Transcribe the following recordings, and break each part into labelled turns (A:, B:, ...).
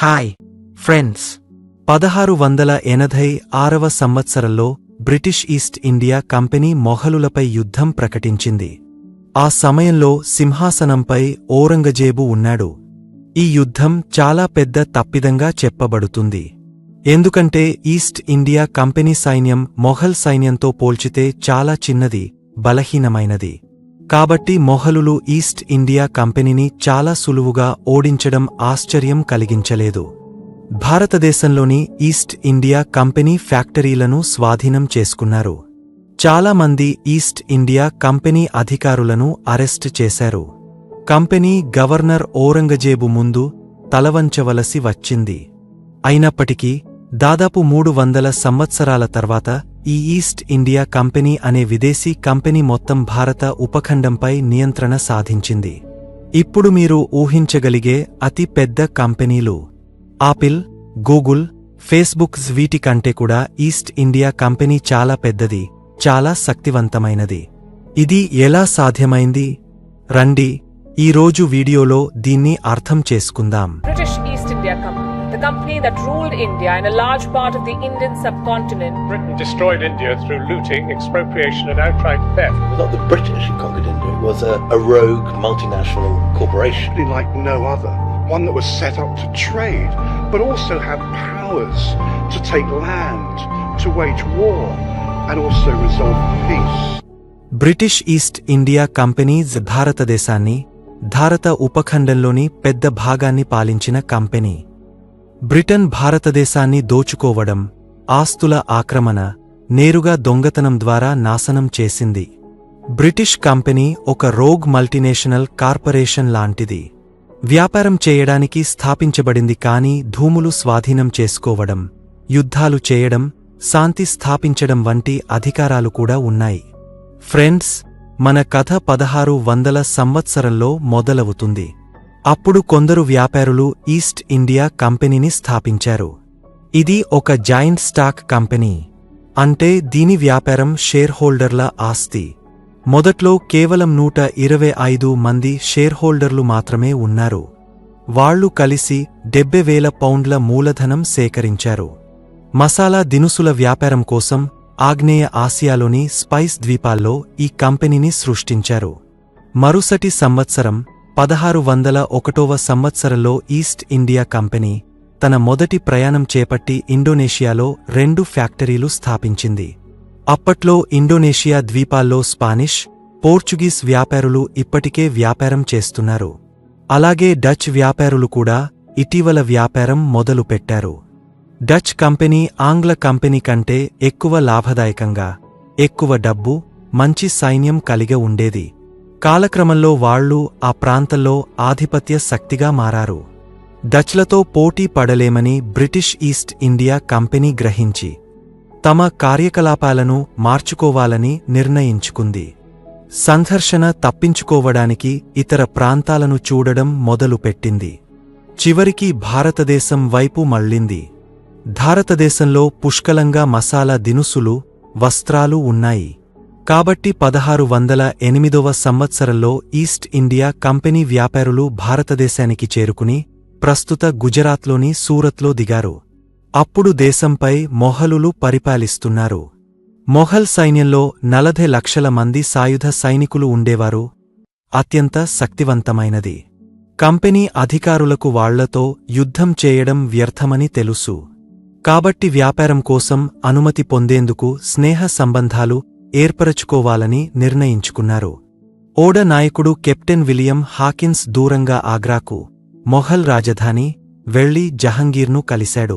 A: Hi friends 1686వ సంవత్సరంలో British east India company మొఘలులపై యుద్ధం ప్రకటించింది. ఆ సమయంలో సింహాసనంపై ఔరంగజేబు ఉన్నాడు. ఈ యుద్ధం చాలా పెద్ద తప్పిదంగా చెప్పబడుతుంది. ఎందుకంటే ఈస్ట్ ఇండియా కంపెనీ సైన్యం మొఘల్ సైన్యంతో పోల్చితే చాలా చిన్నది, బలహీనమైనది. కాబట్టి మొఘలులు ఈస్ట్ ఇండియా కంపెనీని చాలా సులువుగా ఓడించడం ఆశ్చర్యం కలిగించలేదు. భారతదేశంలోని ఈస్ట్ ఇండియా కంపెనీ ఫ్యాక్టరీలను స్వాధీనం చేసుకున్నారు. చాలా మంది ఈస్ట్ ఇండియా కంపెనీ అధికారులను అరెస్ట్ చేశారు. కంపెనీ గవర్నర్ ఔరంగజేబు ముందు తలవంచవలసి వచ్చింది. అయినప్పటికీ దాదాపు 300 సంవత్సరాల తర్వాత ఈ ఈస్ట్ ఇండియా కంపెనీ అనే విదేశీ కంపెనీ మొత్తం భారత ఉపఖండంపై నియంత్రణ సాధించింది. ఇప్పుడు మీరు ఊహించగలిగే అతి పెద్ద కంపెనీలు ఆపిల్, గూగుల్, ఫేస్బుక్ వీటి కంటే కూడా ఈస్ట్ ఇండియా కంపెనీ చాలా పెద్దది, చాలా శక్తివంతమైనది. ఇది ఎలా సాధ్యమైంది? రండి ఈరోజు వీడియోలో దీన్ని అర్థం చేసుకుందాం.
B: British East India Company, the company that ruled India and a large part of the Indian subcontinent.
C: Britain destroyed India through looting, expropriation and outright theft.
D: It was not the British who conquered India, it was a rogue multinational corporation.
E: Like no other, one that was set up to trade, but also had powers to take land, to wage war, and also resolve peace.
A: British east India company భారతదేశాన్ని, భారత ఉపఖండంలోని పెద్ద భాగాన్ని పాలించిన company. Britain భారతదేశాన్ని దోచుకోవడం, ఆస్తుల ఆక్రమణ, నేరుగా దొంగతనం ద్వారా నాశనం చేసింది. బ్రిటిష్ కంపెనీ ఒక రోగ్ మల్టీనేషనల్ కార్పొరేషన్ లాంటిది. వ్యాపారం చేయడానికి స్థాపించబడింది, కానీ భూములు స్వాధీనం చేసుకోవడం, యుద్ధాలు చేయడం, శాంతి స్థాపించడం వంటి అధికారాలు కూడా ఉన్నాయి. ఫ్రెండ్స్, మన కథ 1600 సంవత్సరంలో మొదలవుతుంది. అప్పుడు కొందరు వ్యాపారులు ఈస్ట్ ఇండియా కంపెనీని స్థాపించారు. ఇది ఒక జాయింట్ స్టాక్ కంపెనీ, అంటే దీని వ్యాపారం షేర్ హోల్డర్ల ఆస్తి. మొదట్లో కేవలం 125 మంది షేర్ హోల్డర్లు మాత్రమే ఉన్నారు. వాళ్లు కలిసి 70,000 పౌండ్ల మూలధనం సేకరించారు. మసాలా దినుసుల వ్యాపారం కోసం ఆగ్నేయ ఆసియాలోని స్పైస్ ద్వీపాల్లో ఈ కంపెనీని సృష్టించారు. మరుసటి సంవత్సరం 1601వ సంవత్సరంలో ఈస్ట్ ఇండియా కంపెనీ తన మొదటి ప్రయాణం చేపట్టి ఇండోనేషియాలో 2 ఫ్యాక్టరీలు స్థాపించింది. అప్పట్లో ఇండోనేషియా ద్వీపాల్లో స్పానిష్, పోర్చుగీస్ వ్యాపారులు ఇప్పటికే వ్యాపారం చేస్తున్నారు. అలాగే డచ్ వ్యాపారులు కూడా ఇటీవల వ్యాపారం మొదలుపెట్టారు. డచ్ కంపెనీ ఆంగ్ల కంపెనీ కంటే ఎక్కువ లాభదాయకంగా, ఎక్కువ డబ్బు, మంచి సైన్యం కలిగి ఉండేది. కాలక్రమంలో వాళ్లు ఆ ప్రాంతంలో ఆధిపత్య శక్తిగా మారారు. డచ్లతో పోటీ పడలేమని బ్రిటిష్ ఈస్ట్ ఇండియా కంపెనీ గ్రహించి తమ కార్యకలాపాలను మార్చుకోవాలని నిర్ణయించుకుంది. సంఘర్షణ తప్పించుకోవడానికి ఇతర ప్రాంతాలను చూడడం మొదలుపెట్టింది. చివరికి భారతదేశం వైపు మళ్లింది. భారతదేశంలో పుష్కలంగా మసాలా దినుసులు, వస్త్రాలు ఉన్నాయి. కాబట్టి 1608వ సంవత్సరంలో ఈస్ట్ ఇండియా కంపెనీ వ్యాపారులు భారతదేశానికి చేరుకుని ప్రస్తుత గుజరాత్లోని సూరత్లో దిగారు. అప్పుడు దేశంపై మొఘలులు పరిపాలిస్తున్నారు. మొఘల్ సైన్యంలో 40 లక్షల మంది సాయుధ సైనికులు ఉండేవారు. అత్యంత శక్తివంతమైనది. కంపెనీ అధికారులకు వాళ్లతో యుద్ధం చేయడం వ్యర్థమని తెలుసు. కాబట్టి వ్యాపారం కోసం అనుమతి పొందేందుకు స్నేహ సంబంధాలు ఏర్పరచుకోవాలని నిర్ణయించుకున్నారు. ఓడ నాయకుడు కెప్టెన్ విలియం హాకిన్స్ దూరంగా ఆగ్రాకు, మొఘల్ రాజధాని, వెళ్లి జహంగీర్ను కలిశాడు.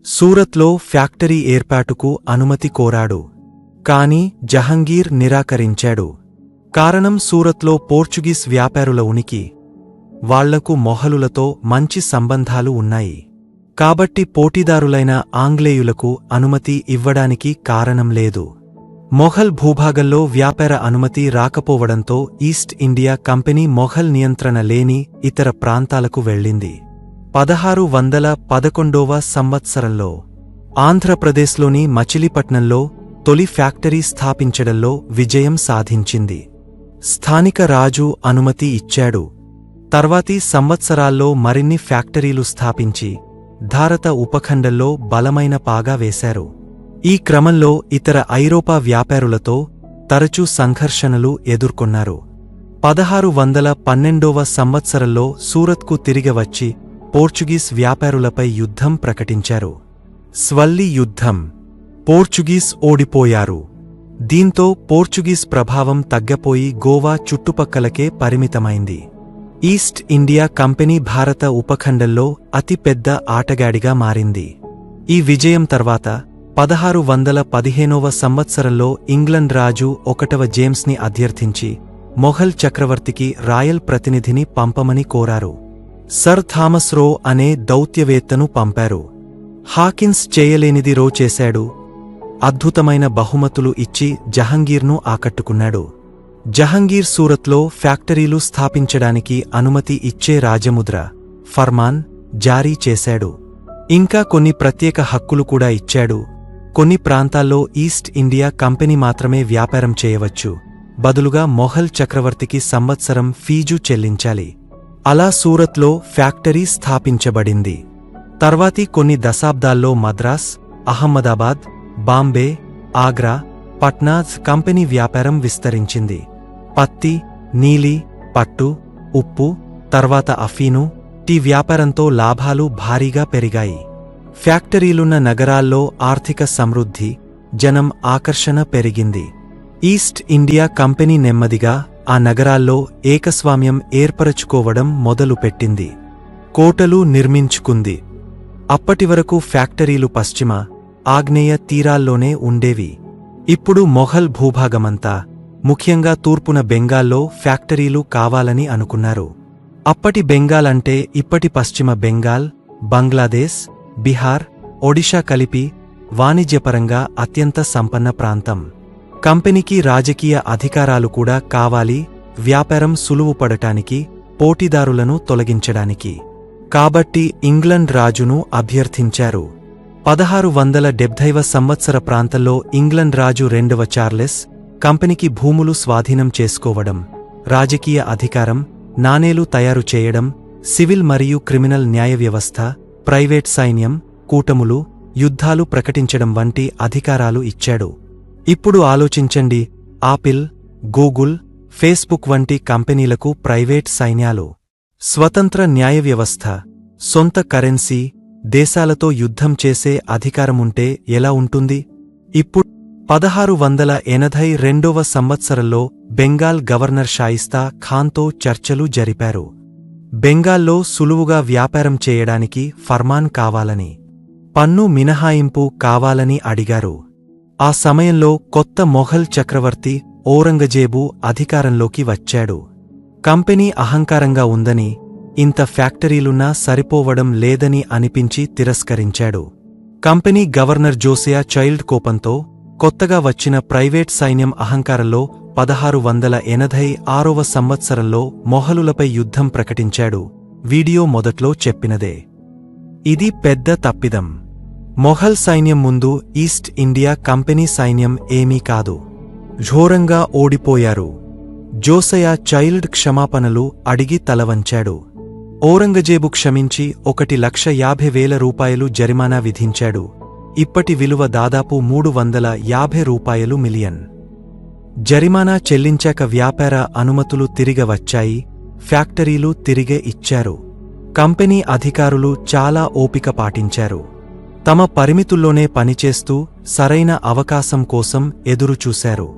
A: సూరత్లో ఫ్యాక్టరీ ఏర్పాటుకు అనుమతి కోరాడు. కాని జహంగీర్ నిరాకరించాడు. కారణం సూరత్లో పోర్చుగీస్ వ్యాపారుల ఉనికి. వాళ్లకు మొఘలులతో మంచి సంబంధాలు ఉన్నాయి. కాబట్టి పోటీదారులైన ఆంగ్లేయులకు అనుమతి ఇవ్వడానికి కారణం లేదు. మొఘల్ భూభాగంలో వ్యాపార అనుమతి రాకపోవడంతో ఈస్ట్ ఇండియా కంపెనీ మొఘల్ నియంత్రణ లేని ఇతర ప్రాంతాలకు వెళ్ళింది. 1611వ సంవత్సరంలో ఆంధ్రప్రదేశ్లోని మచిలీపట్నంలో తొలి ఫ్యాక్టరీ స్థాపించడంలో విజయం సాధించింది. స్థానిక రాజు అనుమతి ఇచ్చాడు. తర్వాతి సంవత్సరాల్లో మరిన్ని ఫ్యాక్టరీలు స్థాపించి భారత ఉపఖండంలో బలమైన పాగా వేశారు. ఈ క్రమంలో ఇతర ఐరోపా వ్యాపారులతో తరచూ సంఘర్షణలు ఎదుర్కొన్నారు. 1612వ సంవత్సరంలో సూరత్కు తిరిగి వచ్చి పోర్చుగీస్ వ్యాపారులపై యుద్ధం ప్రకటించారు. స్వల్లీ యుద్ధం. పోర్చుగీస్ ఓడిపోయారు. దీంతో పోర్చుగీస్ ప్రభావం తగ్గపోయి గోవా చుట్టుపక్కలకే పరిమితమైంది. ఈస్ట్ ఇండియా కంపెనీ భారత ఉపఖండంలో అతి పెద్ద ఆటగాడిగా మారింది. ఈ విజయం తర్వాత 1615వ సంవత్సరంలో ఇంగ్లండ్ రాజు 1వ జేమ్స్ని అభ్యర్థించి మొఘల్ చక్రవర్తికి రాయల్ ప్రతినిధిని పంపమని కోరారు. సర్ థామస్ రో అనే దౌత్యవేత్తను పంపారు. హాకిన్స్ చేయలేనిది రో చేశాడు. అద్భుతమైన బహుమతులు ఇచ్చి జహంగీర్ను ఆకట్టుకున్నాడు. జహంగీర్ సూరత్లో ఫ్యాక్టరీలు స్థాపించడానికి అనుమతి ఇచ్చే రాజముద్ర ఫర్మాన్ జారీ చేశాడు. ఇంకా కొన్ని ప్రత్యేక హక్కులు కూడా ఇచ్చాడు. కొన్ని ప్రాంతాల్లో ఈస్ట్ ఇండియా కంపెనీ మాత్రమే వ్యాపారం చేయవచ్చు, బదులుగా మొఘల్ చక్రవర్తికి సంవత్సరం ఫీజు చెల్లించాలి. అలా సూరత్లో ఫ్యాక్టరీ స్థాపించబడింది. తర్వాతి కొన్ని దశాబ్దాల్లో మద్రాస్, అహ్మదాబాద్, బాంబే, ఆగ్రా, పట్నా కంపెనీ వ్యాపారం విస్తరించింది. పత్తి, నీలి, పట్టు, ఉప్పు, తర్వాత అఫీను, టీ వ్యాపారంతో లాభాలు భారీగా పెరిగాయి. ఫ్యాక్టరీలున్న నగరాల్లో ఆర్థిక సమృద్ధి, జనం ఆకర్షణ పెరిగింది. ఈస్ట్ ఇండియా కంపెనీ నెమ్మదిగా ఆ నగరాల్లో ఏకస్వామ్యం ఏర్పరచుకోవడం మొదలుపెట్టింది. కోటలు నిర్మించుకుంది. అప్పటివరకు ఫ్యాక్టరీలు పశ్చిమ, ఆగ్నేయ తీరాల్లోనే ఉండేవి. ఇప్పుడు మొఘల్ భూభాగమంతా, ముఖ్యంగా తూర్పున బెంగాల్లో ఫ్యాక్టరీలు కావాలని అనుకున్నారు. అప్పటి బెంగాల్ అంటే ఇప్పటి పశ్చిమ బెంగాల్, బంగ్లాదేశ్, బిహార్, ఒడిషా కలిపి వాణిజ్యపరంగా అత్యంత సంపన్న ప్రాంతం. కంపెనీకి రాజకీయ అధికారాలు కూడా కావాలి, వ్యాపారం సులువుపడటానికి, పోటీదారులను తొలగించడానికి. కాబట్టి ఇంగ్లండ్ రాజును అభ్యర్థించారు. 1670వ సంవత్సర ప్రాంతంలో ఇంగ్లండ్ రాజు 2వ చార్లెస్ కంపెనీకి భూములు స్వాధీనం చేసుకోవడం, రాజకీయ అధికారం, నాణేలు తయారు చేయడం, సివిల్ మరియు క్రిమినల్ న్యాయ వ్యవస్థ, ప్రైవేట్ సైన్యం, కూటములు, యుద్ధాలు ప్రకటించడం వంటి అధికారాలు ఇచ్చాడు. ఇప్పుడు ఆలోచించండి, ఆపిల్, గూగుల్, ఫేస్బుక్ వంటి కంపెనీలకు ప్రైవేట్ సైన్యాలు, స్వతంత్ర న్యాయ వ్యవస్థ, సొంత కరెన్సీ, దేశాలతో యుద్ధం చేసే అధికారముంటే ఎలా ఉంటుంది? ఇప్పుడు 1682వ సంవత్సరంలో బెంగాల్ గవర్నర్ షాయిస్తా ఖాన్తో చర్చలు జరిపారు. బెంగాల్లో సులువుగా వ్యాపారం చేయడానికి ఫర్మాన్ కావాలని, పన్ను మినహాయింపు కావాలని అడిగారు. ఆ సమయంలో కొత్త మొఘల్ చక్రవర్తి ఔరంగజేబు అధికారంలోకి వచ్చాడు. కంపెనీ అహంకారంగా ఉందని, ఇంత ఫ్యాక్టరీలున్నా సరిపోవడం లేదని అనిపించి తిరస్కరించాడు. కంపెనీ గవర్నర్ జోసియా చైల్డ్ కోపంతో కొత్తగా వచ్చిన ప్రైవేట్ సైన్యం అహంకారంలో 1686వ సంవత్సరంలో మొఘలులపై యుద్ధం ప్రకటించాడు. వీడియో మొదట్లో చెప్పినదే. ఇది పెద్ద తప్పిదం. మొఘల్ సైన్యం ముందు ఈస్ట్ ఇండియా కంపెనీ సైన్యం ఏమీ కాదు. ఘోరంగా ఓడిపోయారు. జోసయా చైల్డ్ క్షమాపణలు అడిగి తలవంచాడు. ఔరంగజేబు క్షమించి 1,50,000 రూపాయలు జరిమానా విధించాడు. ఇప్పటి విలువ దాదాపు 350 మిలియన్. జరిమానా చెల్లించాక వ్యాపార అనుమతులు తిరిగి వచ్చాయి, ఫ్యాక్టరీలు తిరిగే ఇచ్చారు. కంపెనీ అధికారులు చాలా ఓపిక పాటించారు. తమ పరిమితుల్లోనే పనిచేస్తూ సరైన అవకాశం కోసం ఎదురుచూశారు.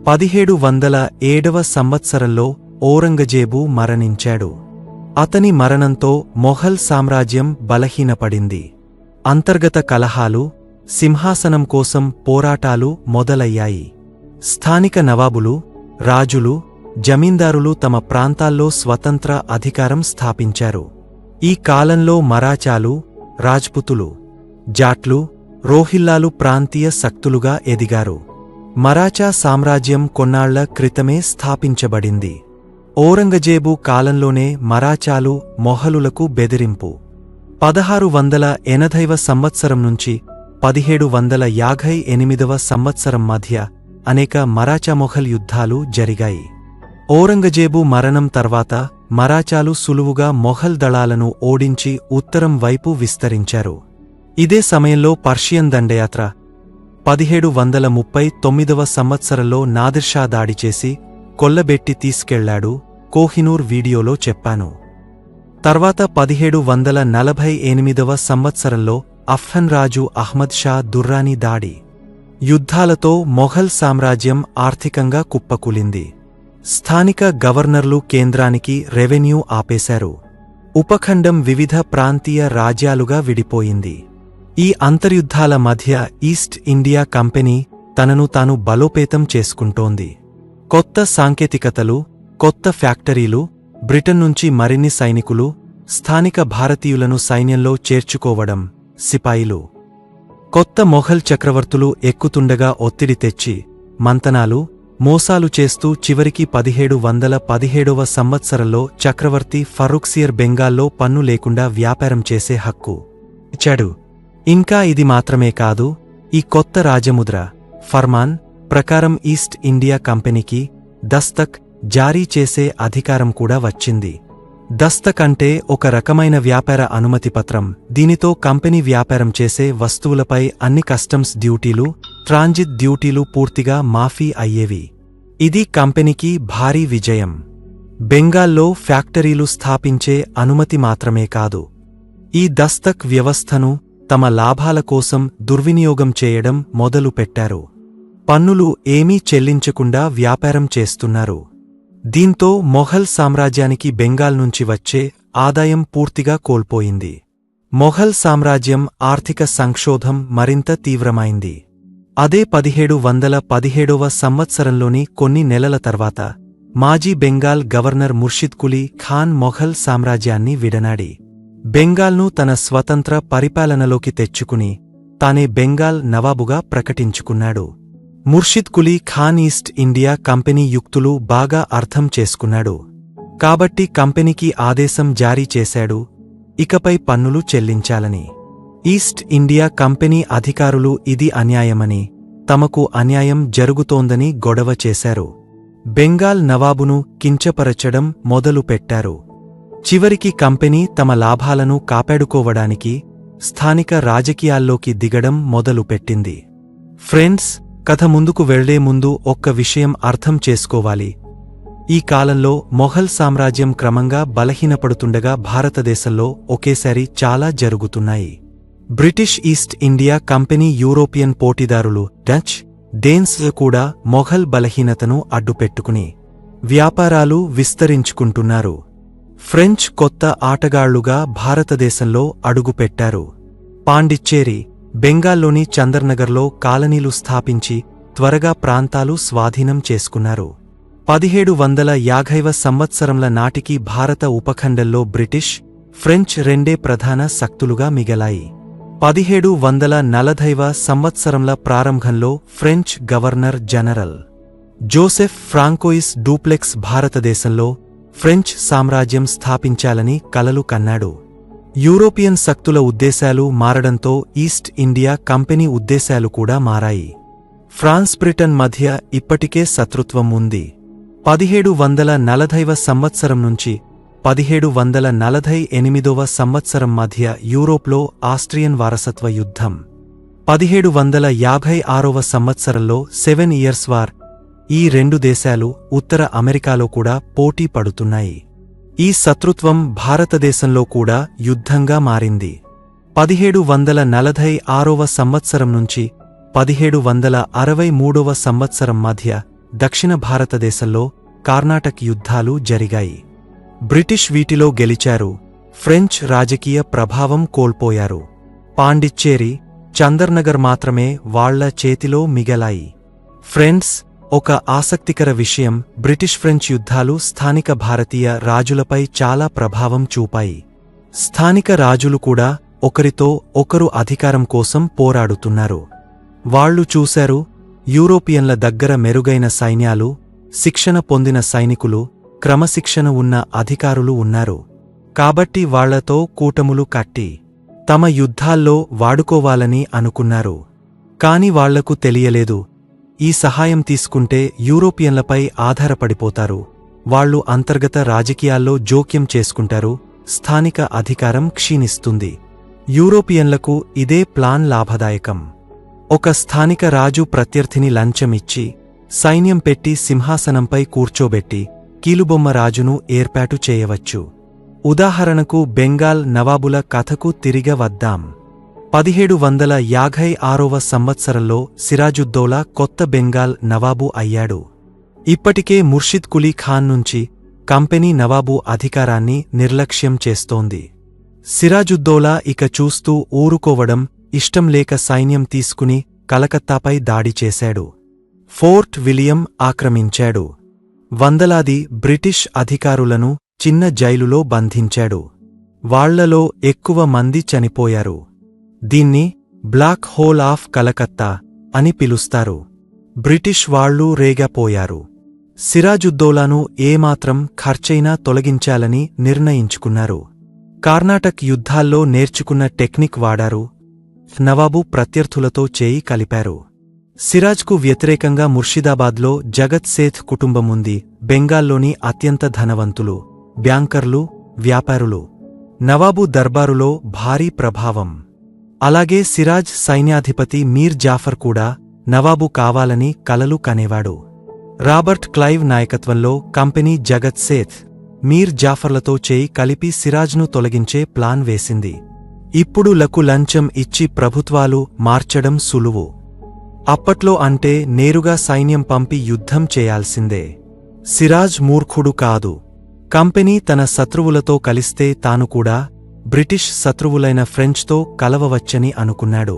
A: 1707వ సంవత్సరంలో ఔరంగజేబు మరణించాడు. అతని మరణంతో మొఘల్ సామ్రాజ్యం బలహీనపడింది. అంతర్గత కలహాలు, సింహాసనం కోసం పోరాటాలు మొదలయ్యాయి. స్థానిక నవాబులు, రాజులు, జమీందారులు తమ ప్రాంతాల్లో స్వతంత్ర అధికారం స్థాపించారు. ఈ కాలంలో మరాఠాలు, రాజ్పుతులు, జాట్లు, రోహిల్లాలు ప్రాంతీయ శక్తులుగా ఎదిగారు. మరాఠా సామ్రాజ్యం కొన్నాళ్ల క్రితమే స్థాపించబడింది. ఔరంగజేబు కాలంలోనే మరాఠాలు మొఘలులకు బెదిరింపు. 1680వ సంవత్సరం నుంచి 1758వ సంవత్సరం మధ్య అనేక మరాఠా మొఘల్ యుద్ధాలు జరిగాయి. ఔరంగజేబు మరణం తర్వాత మరాఠాలు సులువుగా మొఘల్ దళాలను ఓడించి ఉత్తరం వైపు విస్తరించారు. ఇదే సమయంలో పర్షియన్ దండయాత్ర 1739వ సంవత్సరంలో నాదిర్షా దాడి చేసి కొల్లబెట్టి తీసుకెళ్లాడు. కోహినూర్ వీడియోలో చెప్పాను. తర్వాత 1748వ సంవత్సరంలో అఫ్ఘన్ రాజు అహ్మద్ షా దుర్రానీ దాడి. యుద్ధాలతో మొఘల్ సామ్రాజ్యం ఆర్థికంగా కుప్పకూలింది. స్థానిక గవర్నర్లు కేంద్రానికి రెవెన్యూ ఆపేశారు. ఉపఖండం వివిధ ప్రాంతీయ రాజ్యాలుగా విడిపోయింది. ఈ అంతర్యుద్ధాల మధ్య ఈస్ట్ ఇండియా కంపెనీ తనను తాను బలోపేతం చేసుకుంటోంది. కొత్త సాంకేతికతలు, కొత్త ఫ్యాక్టరీలు, బ్రిటన్ నుంచి మరిన్ని సైనికులు, స్థానిక భారతీయులను సైన్యంలో చేర్చుకోవడం, సిపాయిలు. కొత్త మొఘల్ చక్రవర్తులు ఎక్కుతుండగా ఒత్తిడి తెచ్చి మంతనాలు, మోసాలు చేస్తూ చివరికి 1717వ సంవత్సరంలో చక్రవర్తి ఫర్రుఖ్సియర్ బెంగాల్లో పన్ను లేకుండా వ్యాపారం చేసే హక్కు ఇచ్చాడు. ఇంకా ఇది మాత్రమే కాదు, ఈ కొత్త రాజముద్ర ఫర్మాన్ ప్రకారం ఈస్ట్ ఇండియా కంపెనీకి దస్తక్ జారీ చేసే అధికారం కూడా వచ్చింది. దస్తక్ అంటే ఒక రకమైన వ్యాపార అనుమతి పత్రం. దీనితో కంపెనీ వ్యాపారం చేసే వస్తువులపై అన్ని కస్టమ్స్ డ్యూటీలు, ట్రాన్జిట్ డ్యూటీలు పూర్తిగా మాఫీ అయ్యేవి. ఇది కంపెనీకి భారీ విజయం. బెంగాల్లో ఫ్యాక్టరీలు స్థాపించే అనుమతి మాత్రమే కాదు, ఈ దస్తక్ వ్యవస్థను తమ లాభాల కోసం దుర్వినియోగం చేయడం మొదలుపెట్టారు. పన్నులు ఏమీ చెల్లించకుండా వ్యాపారం చేస్తున్నారు. దీంతో మొఘల్ సామ్రాజ్యానికి బెంగాల్ నుంచి వచ్చే ఆదాయం పూర్తిగా కోల్పోయింది. మొఘల్ సామ్రాజ్యం ఆర్థిక సంక్షోభం మరింత తీవ్రమైంది. అదే 1717వ సంవత్సరంలోని కొన్ని నెలల తర్వాత మాజీ బెంగాల్ గవర్నర్ ముర్షిద్ కులీ ఖాన్ మొఘల్ సామ్రాజ్యాన్ని విడనాడి బెంగాల్ను తన స్వతంత్ర పరిపాలనలోకి తెచ్చుకుని తానే బెంగాల్ నవాబుగా ప్రకటించుకున్నాడు. Murshid Quli Khan East India Company యుక్తులు బాగా అర్థం చేసుకున్నాడు. కాబట్టి కంపెనీకి ఆదేశం జారీ చేశాడు, ఇకపై పన్నులు చెల్లించాలని. ఈస్ట్ ఇండియా కంపెనీ అధికారులు ఇది అన్యాయమని, తమకు అన్యాయం జరుగుతోందని గొడవ చేశారు. బెంగాల్ నవాబును కించపరచడం మొదలుపెట్టారు. చివరికి కంపెనీ తమ లాభాలను కాపాడుకోవడానికి స్థానిక రాజకీయాల్లోకి దిగడం మొదలుపెట్టింది. ఫ్రెండ్స్, కథ ముందుకు వెళ్లే ముందు ఒక్క విషయం అర్థం చేసుకోవాలి. ఈ కాలంలో మొఘల్ సామ్రాజ్యం క్రమంగా బలహీనపడుతుండగా భారతదేశంలో ఒకేసారి చాలా జరుగుతున్నాయి. British east India company European పోటీదారులు డచ్, డేన్స్ కూడా మొఘల్ బలహీనతను అడ్డుపెట్టుకుని వ్యాపారాలు విస్తరించుకుంటున్నారు. ఫ్రెంచ్ కొత్త ఆటగాళ్లుగా భారతదేశంలో అడుగుపెట్టారు. పాండిచ్చేరి, బెంగాల్లోని చందర్నగర్లో కాలనీలు స్థాపించి త్వరగా ప్రాంతాలు స్వాధీనం చేసుకున్నారు. 1750వ సంవత్సరంల నాటికి భారత ఉపఖండంలో బ్రిటిష్, ఫ్రెంచ్ రెండే ప్రధాన శక్తులుగా మిగలాయి. 1740వ సంవత్సరంల ప్రారంభంలో French governor general Joseph François duplex భారతదేశంలో ఫ్రెంచ్ సామ్రాజ్యం స్థాపించాలని కలలు కన్నాడు. యూరోపియన్ శక్తుల ఉద్దేశాలు మారడంతో ఈస్ట్ ఇండియా కంపెనీ ఉద్దేశాలు కూడా మారాయి. ఫ్రాన్స్ బ్రిటన్ మధ్య ఇప్పటికే శత్రుత్వం ఉంది. 1740వ సంవత్సరం నుంచి 1748వ సంవత్సరం మధ్య యూరోప్లో ఆస్ట్రియన్ వారసత్వ యుద్ధం. 1756వ సంవత్సరంలో 7 ఇయర్స్ వార్. ఈ రెండు దేశాలు ఉత్తర అమెరికాలో కూడా పోటీ పడుతున్నాయి. ఈ శత్రుత్వం భారతదేశంలో కూడా యుద్ధంగా మారింది. 1746వ సంవత్సరం నుంచి 1763వ సంవత్సరం మధ్య దక్షిణ భారతదేశంలో కర్ణాటక యుద్ధాలు జరిగాయి. బ్రిటిష్ వీటిలో గెలిచారు. ఫ్రెంచ్ రాజకీయ ప్రభావం కోల్పోయారు. పాండిచ్చేరి, చందర్నగర్ మాత్రమే వాళ్ల చేతిలో మిగలాయి. ఫ్రెండ్స్, ఒక ఆసక్తికర విషయం, బ్రిటిష్ ఫ్రెంచ్ యుద్ధాలు స్థానిక భారతీయ రాజులపై చాలా ప్రభావం చూపాయి. స్థానిక రాజులు కూడా ఒకరితో ఒకరు అధికారం కోసం పోరాడుతున్నారు. వాళ్లు చూశారు, యూరోపియన్ల దగ్గర మెరుగైన సైన్యాలు, శిక్షణ పొందిన సైనికులు, క్రమశిక్షణ ఉన్న అధికారులు ఉన్నారు. కాబట్టి వాళ్లతో కూటములు కట్టి తమ యుద్ధాల్లో వాడుకోవాలని అనుకున్నారు. కాని వాళ్లకు తెలియలేదు, ఈ సహాయం తీసుకుంటే యూరోపియన్లపై ఆధారపడిపోతారు, వాళ్ళు అంతర్గత రాజకీయాల్లో జోక్యం చేసుకుంటారు, స్థానిక అధికారం క్షీణిస్తుంది. యూరోపియన్లకు ఇదే ప్లాన్ లాభదాయకం. ఒక స్థానిక రాజు ప్రత్యర్థిని లంచమిచ్చి, సైన్యం పెట్టి సింహాసనంపై కూర్చోబెట్టి కీలుబొమ్మ రాజును ఏర్పాటు చేయవచ్చు. ఉదాహరణకు బెంగాల్ నవాబుల కథకు తిరిగ వద్దాం. 1756వ సంవత్సరంలో సిరాజుద్దౌలా కొత్త బెంగాల్ నవాబు అయ్యాడు. ఇప్పటికే ముర్షిద్ కులీ ఖాన్ నుంచి కంపెనీ నవాబు అధికారాన్ని నిర్లక్ష్యం చేస్తోంది. సిరాజుద్దౌలా ఇక చూస్తూ ఊరుకోవడం ఇష్టంలేక సైన్యం తీసుకుని కలకత్తాపై దాడి చేశాడు. ఫోర్ట్ విలియం ఆక్రమించాడు. వందలాది బ్రిటిష్ అధికారులను చిన్న జైలులో బంధించాడు. వాళ్లలో ఎక్కువ మంది చనిపోయారు. దీన్ని బ్లాక్ హోల్ ఆఫ్ కలకత్తా అని పిలుస్తారు. బ్రిటిష్ వాళ్లు రేగపోయారు. సిరాజుద్దౌలాను ఏమాత్రం ఖర్చైనా తొలగించాలని నిర్ణయించుకున్నారు. కర్ణాటక్ యుద్ధాల్లో నేర్చుకున్న టెక్నిక్ వాడారు. నవాబు ప్రత్యర్థులతో చేయి కలిపారు. సిరాజ్కు వ్యతిరేకంగా ముర్షిదాబాద్లో జగత్ సేథ్ కుటుంబముంది. బెంగాల్లోని అత్యంత ధనవంతులు, బ్యాంకర్లు, వ్యాపారులు. నవాబు దర్బారులో భారీ ప్రభావం. అలాగే సిరాజ్ సైన్యాధిపతి మీర్ జాఫర్ కూడా నవాబు కావాలని కలలు కనేవాడు. రాబర్ట్ క్లైవ్ నాయకత్వంలో కంపెనీ జగత్ సేథ్, మీర్ జాఫర్లతో చేయి కలిపి సిరాజ్ను తొలగించే ప్లాన్ వేసింది. ఇప్పుడు లకు లంచం ఇచ్చి ప్రభుత్వాలు మార్చడం సులువు. అప్పట్లో అంటే నేరుగా సైన్యం పంపి యుద్ధం చేయాల్సిందే. సిరాజ్ మూర్ఖుడు కాదు. కంపెనీ తన శత్రువులతో కలిస్తే తాను కూడా బ్రిటిష్ శత్రువులైన ఫ్రెంచ్తో కలవవచ్చని అనుకున్నాడు.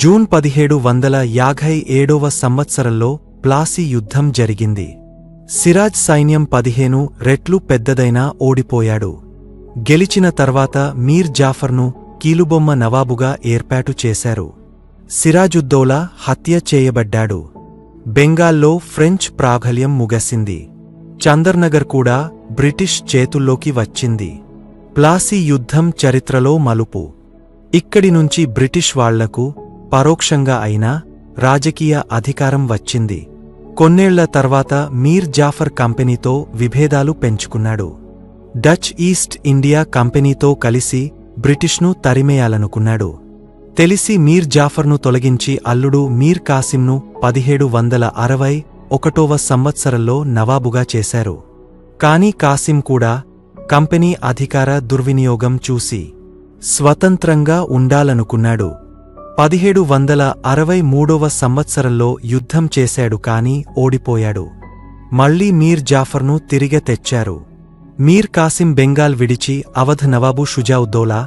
A: జూన్ 1757వ సంవత్సరంలో ప్లాసీ యుద్ధం జరిగింది. సిరాజ్ సైన్యం 15 రెట్లు పెద్దదైనా ఓడిపోయాడు. గెలిచిన తర్వాత మీర్ జాఫర్ను కీలుబొమ్మ నవాబుగా ఏర్పాటు చేశారు. సిరాజుద్దౌలా హత్య చేయబడ్డాడు. బెంగాల్లో ఫ్రెంచ్ ప్రాబల్యం ముగిసింది. చందర్నగర్ కూడా బ్రిటిష్ చేతుల్లోకి వచ్చింది. ప్లాసీ యుద్ధం చరిత్రలో మలుపు. ఇక్కడి నుంచి బ్రిటిష్ వాళ్లకు పరోక్షంగా అయినా రాజకీయ అధికారం వచ్చింది. కొన్నేళ్ల తర్వాత మీర్ జాఫర్ కంపెనీతో విభేదాలు పెంచుకున్నాడు. డచ్ ఈస్ట్ ఇండియా కంపెనీతో కలిసి బ్రిటిష్ను తరిమేయాలనుకున్నాడు. తెలిసి మీర్ జాఫర్ను తొలగించి అల్లుడు మీర్ కాసింను 1761వ సంవత్సరంలో నవాబుగా చేశారు. కాని కాసిం కూడా కంపెనీ అధికార దుర్వినియోగం చూసి స్వతంత్రంగా ఉండాలనుకున్నాడు. 1763వ సంవత్సరంలో యుద్ధం చేశాడు కాని ఓడిపోయాడు. మళ్లీ మీర్ జాఫర్ను తిరిగి తెచ్చారు. మీర్ కాసిం బెంగాల్ విడిచి అవధ్ నవాబు షుజాఉద్దౌలా,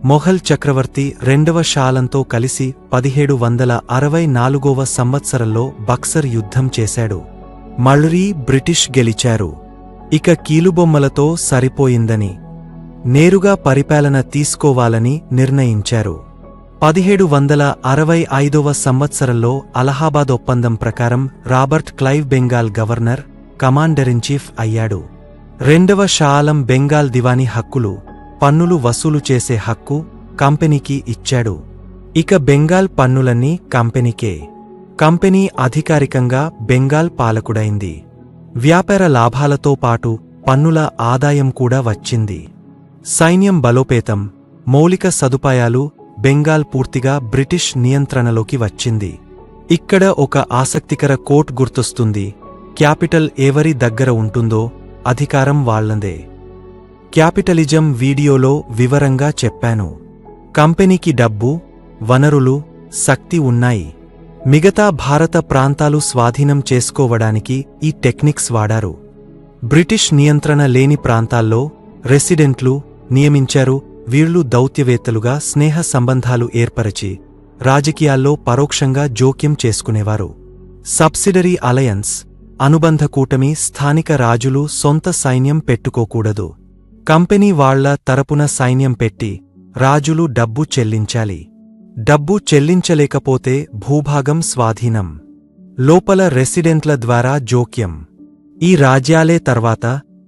A: మొఘల్ చక్రవర్తి రెండవ షాలంతో కలిసి 1764వ సంవత్సరంలో బక్సర్ యుద్ధం చేశాడు. మళ్లీ బ్రిటిష్ గెలిచారు. ఇక కీలుబొమ్మలతో సరిపోయిందని నేరుగా పరిపాలన తీసుకోవాలని నిర్ణయించారు. 1765వ సంవత్సరంలో అలహాబాద్ ఒప్పందం ప్రకారం Robert Clive Bengal governor, commander in chief అయ్యాడు. రెండవ షా ఆలం బెంగాల్ దివానీ హక్కులు, పన్నులు వసూలు చేసే హక్కు కంపెనీకి ఇచ్చాడు. ఇక బెంగాల్ పన్నులన్నీ కంపెనీకే. కంపెనీ అధికారికంగా బెంగాల్ పాలకుడైంది. వ్యాపార లాభాలతో పాటు పన్నుల ఆదాయం కూడా వచ్చింది. సైన్యం బలోపేతం, మౌలిక సదుపాయాలు, బెంగాల్ పూర్తిగా బ్రిటిష్ నియంత్రణలోకి వచ్చింది. ఇక్కడ ఒక ఆసక్తికర కోట్ గుర్తొస్తుంది. క్యాపిటల్ ఎవరి దగ్గర ఉంటుందో అధికారం వాళ్లందే. క్యాపిటలిజం వీడియోలో వివరంగా చెప్పాను. కంపెనీకి డబ్బు, వనరులు, శక్తి ఉన్నాయి. మిగతా భారత ప్రాంతాలు స్వాధీనం చేసుకోవడానికి ఈ టెక్నిక్స్ వాడారు. బ్రిటిష్ నియంత్రణ లేని ప్రాంతాల్లో రెసిడెంట్లు నియమించారు. వీళ్లు దౌత్యవేత్తలుగా స్నేహ సంబంధాలు ఏర్పరచి రాజకీయాల్లో పరోక్షంగా జోక్యం చేసుకునేవారు. సబ్సిడరీ అలయన్స్, అనుబంధ కూటమి. స్థానిక రాజులు సొంత సైన్యం పెట్టుకోకూడదు. కంపెనీ వాళ్ల తరపున సైన్యం పెట్టి రాజులు డబ్బు చెల్లించాలి. డబ్బు చెల్లించలేకపోతే భూభాగం స్వాధీనం. లోపల రెసిడెంట్ల ద్వారా జోక్యం. ఈ రాజ్యాలే తర్వాత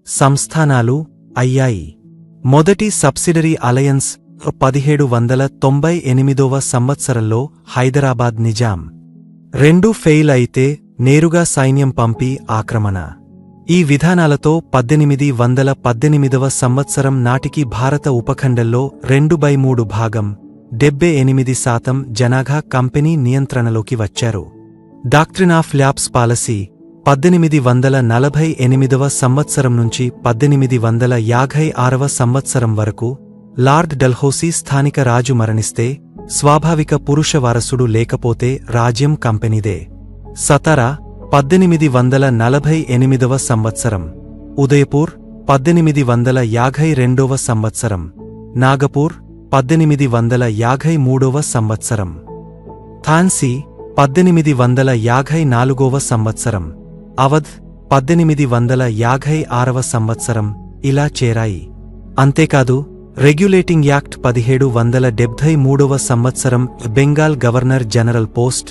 A: సంస్థానాలు అయ్యాయి. మొదటి సబ్సిడరీ అలయన్స్ 1798వ సంవత్సరంలో హైదరాబాద్ నిజాం. 2 ఫెయిల్ అయితే నేరుగా సైన్యం పంపి ఆక్రమణ. ఈ విధానాలతో 1818వ సంవత్సరం నాటికి భారత ఉపఖండంలో 2/3 భాగం 78% జనాభా కంపెనీ నియంత్రణలోకి వచ్చారు. డాక్ట్రిన్ ఆఫ్ ల్యాబ్స్ పాలసీ 1848వ సంవత్సరం నుంచి 1856వ సంవత్సరం వరకు లార్డ్ డల్హౌసీ స్థానిక రాజు మరణిస్తే స్వాభావిక పురుష వారసుడు లేకపోతే రాజ్యం కంపెనీదే. సతారా 1848వ సంవత్సరం, ఉదయపూర్ 1852వ సంవత్సరం, నాగపూర్ 1853వ సంవత్సరం, ఝాన్సీ 1854వ సంవత్సరం, అవధ్ 1856వ సంవత్సరం ఇలా చేరాయి. అంతేకాదు రెగ్యులేటింగ్ యాక్ట్ 1773వ సంవత్సరం Bengal governor general post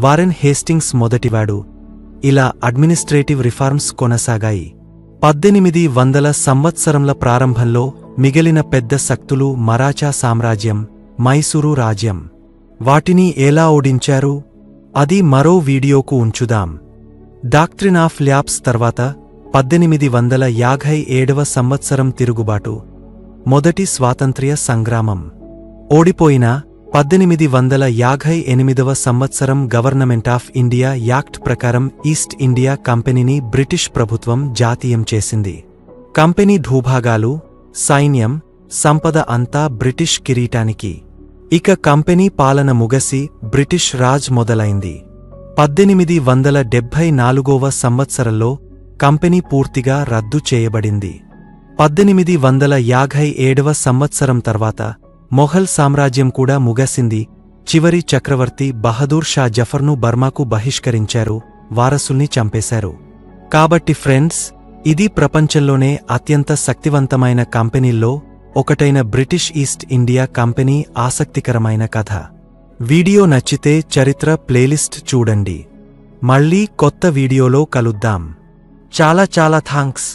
A: Warren Hastings మొదటివాడు. ఇలా అడ్మినిస్ట్రేటివ్ రిఫార్మ్స్ కొనసాగాయి. 1800 సంవత్సరంల ప్రారంభంలో మిగిలిన పెద్ద శక్తులు మరాఠా సామ్రాజ్యం, మైసూరు రాజ్యం. వాటిని ఎలా ఓడించారు? అది మరో వీడియోకు ఉంచుదాం. డాక్ట్రిన్ ఆఫ్ ల్యాబ్స్ తర్వాత 1857వ సంవత్సరం తిరుగుబాటు, మొదటి స్వాతంత్ర్య సంగ్రామం. ఓడిపోయిన 1858వ సంవత్సరం గవర్నమెంట్ ఆఫ్ ఇండియా యాక్ట్ ప్రకారం ఈస్ట్ ఇండియా కంపెనీని బ్రిటిష్ ప్రభుత్వం జాతీయం చేసింది. కంపెనీ భూభాగాలు, సైన్యం, సంపద అంతా బ్రిటిష్ కిరీటానికి. ఇక కంపెనీ పాలన ముగసి బ్రిటిష్ రాజ్ మొదలైంది. 1874వ సంవత్సరంలో కంపెనీ పూర్తిగా రద్దు చేయబడింది. 1857వ సంవత్సరం తర్వాత మొఘల్ సామ్రాజ్యం కూడా ముగసింది. చివరి చక్రవర్తి బహదూర్ షా జఫర్ను బర్మాకు బహిష్కరించారు, వారసుల్ని చంపేశారు. కాబట్టి ఫ్రెండ్స్, ఇది ప్రపంచంలోనే అత్యంత శక్తివంతమైన కంపెనీల్లో ఒకటైన బ్రిటిష్ ఈస్ట్ ఇండియా కంపెనీ ఆసక్తికరమైన కథ. వీడియో నచ్చితే చరిత్ర ప్లేలిస్ట్ చూడండి. మళ్ళీ కొత్త వీడియోలో కలుద్దాం. చాలా థాంక్స్.